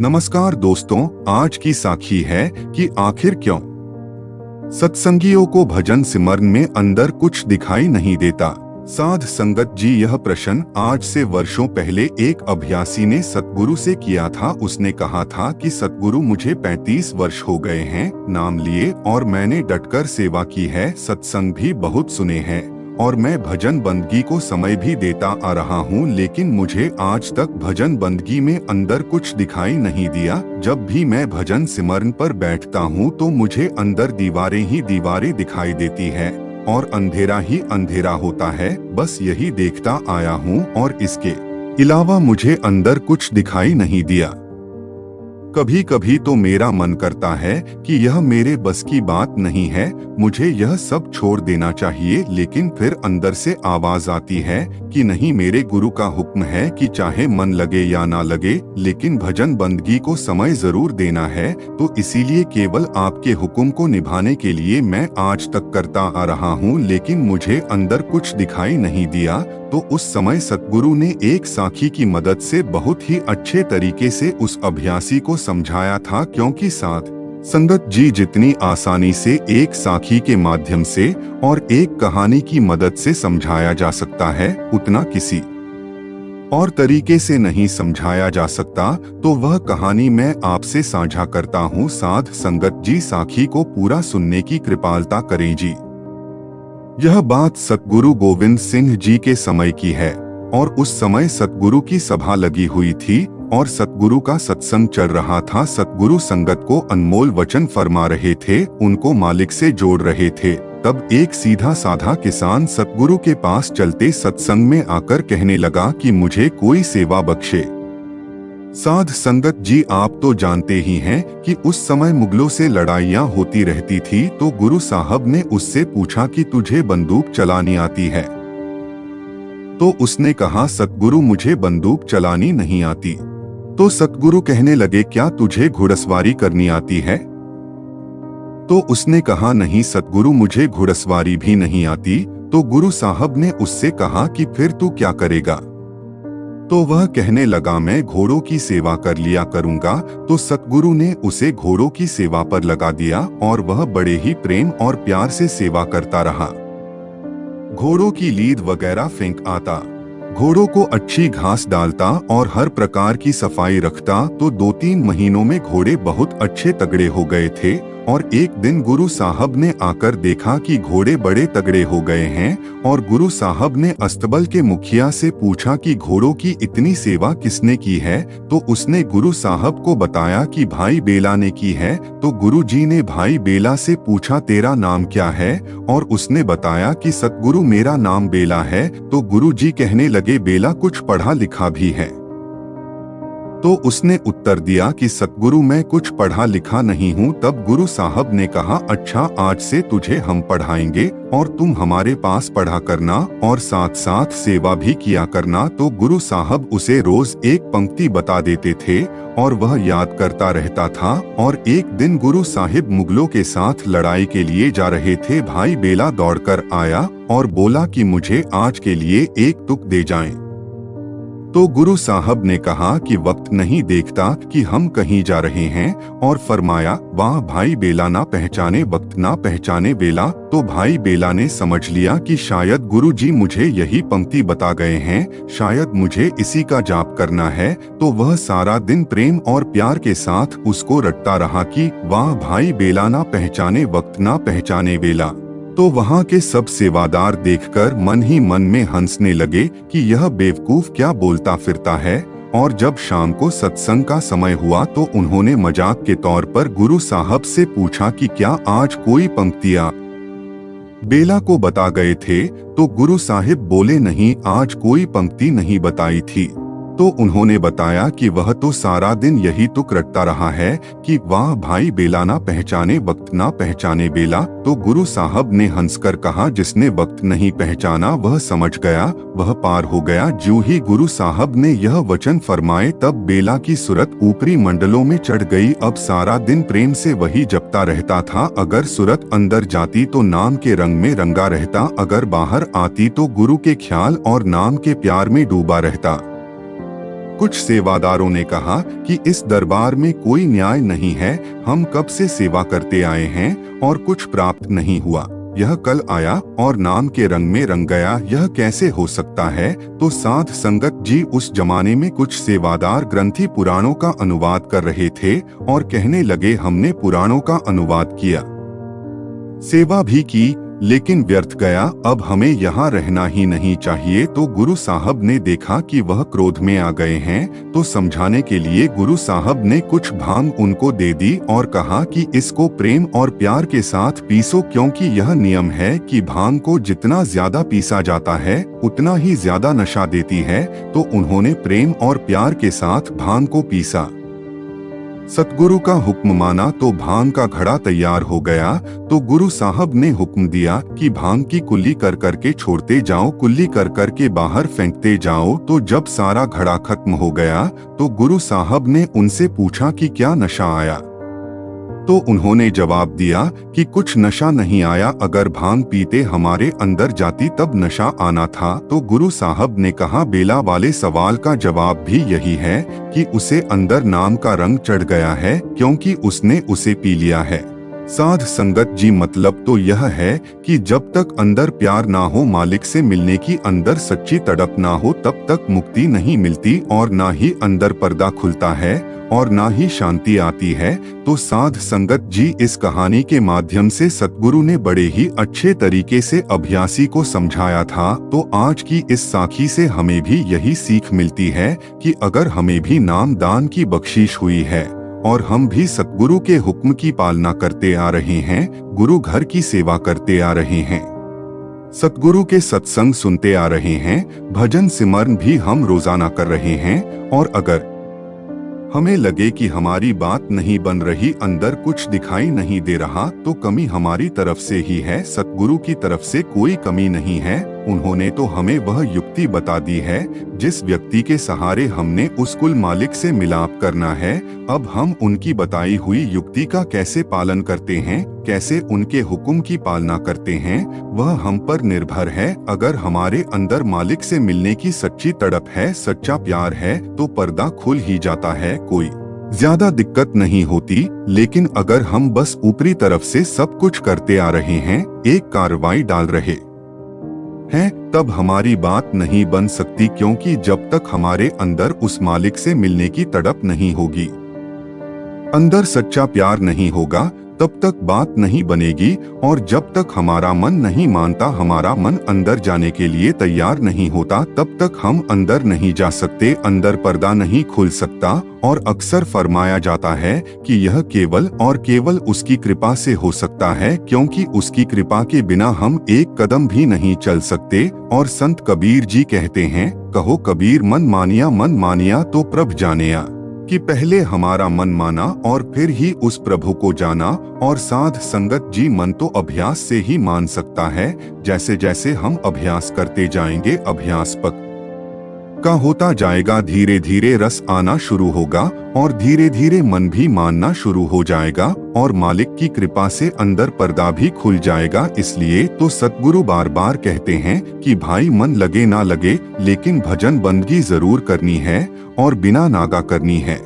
नमस्कार दोस्तों, आज की साखी है कि आखिर क्यों सत्संगियों को भजन सिमरन में अंदर कुछ दिखाई नहीं देता। साध संगत जी, यह प्रश्न आज से वर्षों पहले एक अभ्यासी ने सतगुरु से किया था। उसने कहा था कि सतगुरु, मुझे 35 वर्ष हो गए हैं नाम लिए और मैंने डटकर सेवा की है, सत्संग भी बहुत सुने हैं और मैं भजन बंदगी को समय भी देता आ रहा हूँ, लेकिन मुझे आज तक भजन बंदगी में अंदर कुछ दिखाई नहीं दिया। जब भी मैं भजन सिमरन पर बैठता हूँ तो मुझे अंदर दीवारें ही दीवारें दिखाई देती है और अंधेरा ही अंधेरा होता है। बस यही देखता आया हूँ और इसके अलावा मुझे अंदर कुछ दिखाई नहीं दिया। कभी कभी तो मेरा मन करता है कि यह मेरे बस की बात नहीं है, मुझे यह सब छोड़ देना चाहिए, लेकिन फिर अंदर से आवाज आती है कि नहीं, मेरे गुरु का हुक्म है कि चाहे मन लगे या ना लगे, लेकिन भजन बंदगी को समय जरूर देना है। तो इसीलिए केवल आपके हुक्म को निभाने के लिए मैं आज तक करता आ रहा हूँ, लेकिन मुझे अंदर कुछ दिखाई नहीं दिया। तो उस समय सतगुरु ने एक साखी की मदद से बहुत ही अच्छे तरीके से उस अभ्यासी को समझाया था, क्योंकि साध संगत जी, जितनी आसानी से एक साखी के माध्यम से और एक कहानी की मदद से समझाया जा सकता है, उतना किसी और तरीके से नहीं समझाया जा सकता। तो वह कहानी मैं आपसे साझा करता हूँ। साध संगत जी, साखी को पूरा सुनने की कृपालता करें जी। यह बात सतगुरु गोविंद सिंह जी के समय की है और उस समय सतगुरु की सभा लगी हुई थी और सतगुरु का सत्संग चल रहा था। सतगुरु संगत को अनमोल वचन फरमा रहे थे, उनको मालिक से जोड़ रहे थे। तब एक सीधा साधा किसान सतगुरु के पास चलते सत्संग में आकर कहने लगा कि मुझे कोई सेवा बख्शे। साध संगत जी, आप तो जानते ही हैं कि उस समय मुगलों से लड़ाइयाँ होती रहती थी। तो गुरु साहब ने उससे पूछा कि तुझे बंदूक चलानी आती है? तो उसने कहा, सतगुरु, मुझे बंदूक चलानी नहीं आती। तो सतगुरु कहने लगे, क्या तुझे घुड़सवारी करनी आती है? तो उसने कहा, नहीं सतगुरु, मुझे घुड़सवारी भी नहीं आती। तो गुरु साहब ने उससे कहा कि फिर तू क्या करेगा? तो वह कहने लगा, मैं घोड़ों की सेवा कर लिया करूंगा। तो सतगुरु ने उसे घोड़ों की सेवा पर लगा दिया और वह बड़े ही प्रेम और प्यार से सेवा करता रहा। घोड़ों की लीद वगैरह फेंक आता, घोड़ों को अच्छी घास डालता और हर प्रकार की सफाई रखता। तो 2-3 महीनों में घोड़े बहुत अच्छे तगड़े हो गए थे और एक दिन गुरु साहब ने आकर देखा कि घोड़े बड़े तगड़े हो गए हैं और गुरु साहब ने अस्तबल के मुखिया से पूछा कि घोड़ों की इतनी सेवा किसने की है? तो उसने गुरु साहब को बताया कि भाई बेला ने की है। तो गुरु जी ने भाई बेला से पूछा, तेरा नाम क्या है? और उसने बताया कि सतगुरु, मेरा नाम बेला है। तो गुरु जी कहने लगे, बेला कुछ पढ़ा लिखा भी है? तो उसने उत्तर दिया कि सतगुरु, मैं कुछ पढ़ा लिखा नहीं हूँ। तब गुरु साहब ने कहा, अच्छा, आज से तुझे हम पढ़ाएंगे और तुम हमारे पास पढ़ा करना और साथ साथ सेवा भी किया करना। तो गुरु साहब उसे रोज एक पंक्ति बता देते थे और वह याद करता रहता था। और एक दिन गुरु साहिब मुगलों के साथ लड़ाई के लिए जा रहे थे। भाई बेला दौड़कर आया और बोला कि मुझे आज के लिए एक तुक दे जाएं। तो गुरु साहब ने कहा कि वक्त नहीं देखता कि हम कहीं जा रहे हैं, और फरमाया, वाह भाई बेला, ना पहचाने वक्त ना पहचाने बेला। तो भाई बेला ने समझ लिया कि शायद गुरु जी मुझे यही पंक्ति बता गए हैं, शायद मुझे इसी का जाप करना है। तो वह सारा दिन प्रेम और प्यार के साथ उसको रटता रहा कि वाह भाई बेला, ना पहचाने वक्त ना पहचाने बेला। तो वहाँ के सब सेवादार देखकर मन ही मन में हंसने लगे कि यह बेवकूफ क्या बोलता फिरता है। और जब शाम को सत्संग का समय हुआ तो उन्होंने मजाक के तौर पर गुरु साहब से पूछा कि क्या आज कोई पंक्तियाँ बेला को बता गए थे? तो गुरु साहिब बोले, नहीं, आज कोई पंक्ति नहीं बताई थी। तो उन्होंने बताया कि वह तो सारा दिन यही तुक रटता रहा है कि वाह भाई बेला, ना पहचाने वक्त ना पहचाने बेला। तो गुरु साहब ने हंसकर कहा, जिसने वक्त नहीं पहचाना वह समझ गया, वह पार हो गया। ज्यों ही गुरु साहब ने यह वचन फरमाए तब बेला की सूरत ऊपरी मंडलों में चढ़ गई। अब सारा दिन प्रेम से वही जपता रहता था। अगर सूरत अंदर जाती तो नाम के रंग में रंगा रहता, अगर बाहर आती तो गुरु के ख्याल और नाम के प्यार में डूबा रहता। कुछ सेवादारों ने कहा कि इस दरबार में कोई न्याय नहीं है, हम कब से सेवा करते आए हैं और कुछ प्राप्त नहीं हुआ। यह कल आया और नाम के रंग में रंग गया, यह कैसे हो सकता है। तो साध संगत जी उस जमाने में कुछ सेवादार ग्रंथी पुराणों का अनुवाद कर रहे थे और कहने लगे, हमने पुराणों का अनुवाद किया, सेवा भी की, लेकिन व्यर्थ गया, अब हमें यहाँ रहना ही नहीं चाहिए। तो गुरु साहब ने देखा कि वह क्रोध में आ गए हैं, तो समझाने के लिए गुरु साहब ने कुछ भांग उनको दे दी और कहा कि इसको प्रेम और प्यार के साथ पीसो, क्योंकि यह नियम है कि भांग को जितना ज्यादा पीसा जाता है उतना ही ज्यादा नशा देती है। तो उन्होंने प्रेम और प्यार के साथ भांग को पीसा, सतगुरु का हुक्म माना तो भांग का घड़ा तैयार हो गया। तो गुरु साहब ने हुक्म दिया कि भांग की कुल्ली कर करके छोड़ते जाओ, कुल्ली कर करके बाहर फेंकते जाओ। तो जब सारा घड़ा खत्म हो गया तो गुरु साहब ने उनसे पूछा कि क्या नशा आया। तो उन्होंने जवाब दिया कि कुछ नशा नहीं आया, अगर भांग पीते हमारे अंदर जाती तब नशा आना था। तो गुरु साहब ने कहा, बेला वाले सवाल का जवाब भी यही है कि उसे अंदर नाम का रंग चढ़ गया है, क्योंकि उसने उसे पी लिया है। साध संगत जी, मतलब तो यह है कि जब तक अंदर प्यार ना हो, मालिक से मिलने की अंदर सच्ची तड़प ना हो, तब तक मुक्ति नहीं मिलती और ना ही अंदर पर्दा खुलता है और ना ही शांति आती है। तो साध संगत जी, इस कहानी के माध्यम से सतगुरु ने बड़े ही अच्छे तरीके से अभ्यासी को समझाया था। तो आज की इस साखी से हमें भी यही सीख मिलती है कि अगर हमें भी नाम दान की बख्शीश हुई है और हम भी सतगुरु के हुक्म की पालना करते आ रहे हैं, गुरु घर की सेवा करते आ रहे हैं, सतगुरु के सत्संग सुनते आ रहे हैं, भजन सिमरन भी हम रोजाना कर रहे हैं, और अगर हमें लगे कि हमारी बात नहीं बन रही, अंदर कुछ दिखाई नहीं दे रहा, तो कमी हमारी तरफ से ही है, सतगुरु की तरफ से कोई कमी नहीं है। उन्होंने तो हमें वह युक्ति बता दी है जिस व्यक्ति के सहारे हमने उस कुल मालिक से मिलाप करना है। अब हम उनकी बताई हुई युक्ति का कैसे पालन करते हैं, कैसे उनके हुक्म की पालना करते हैं, वह हम पर निर्भर है। अगर हमारे अंदर मालिक से मिलने की सच्ची तड़प है, सच्चा प्यार है, तो पर्दा खुल ही जाता है, कोई ज्यादा दिक्कत नहीं होती। लेकिन अगर हम बस ऊपरी तरफ से सब कुछ करते आ रहे हैं, एक कार्रवाई डाल रहे हैं, तब हमारी बात नहीं बन सकती, क्योंकि जब तक हमारे अंदर उस मालिक से मिलने की तड़प नहीं होगी, अंदर सच्चा प्यार नहीं होगा, तब तक बात नहीं बनेगी। और जब तक हमारा मन नहीं मानता, हमारा मन अंदर जाने के लिए तैयार नहीं होता, तब तक हम अंदर नहीं जा सकते, अंदर पर्दा नहीं खुल सकता। और अक्सर फरमाया जाता है कि यह केवल और केवल उसकी कृपा से हो सकता है, क्योंकि उसकी कृपा के बिना हम एक कदम भी नहीं चल सकते। और संत कबीर जी कहते हैं, कहो कबीर मन मानिया तो प्रभ जानिया, कि पहले हमारा मन माना और फिर ही उस प्रभु को जाना। और साध संगत जी, मन तो अभ्यास से ही मान सकता है। जैसे जैसे हम अभ्यास करते जाएंगे, अभ्यास पक्का होता जाएगा, धीरे धीरे रस आना शुरू होगा और धीरे धीरे मन भी मानना शुरू हो जाएगा और मालिक की कृपा से अंदर पर्दा भी खुल जाएगा। इसलिए तो सतगुरु बार बार कहते हैं कि भाई मन लगे ना लगे, लेकिन भजन बंदगी जरूर करनी है और बिना नागा करनी है।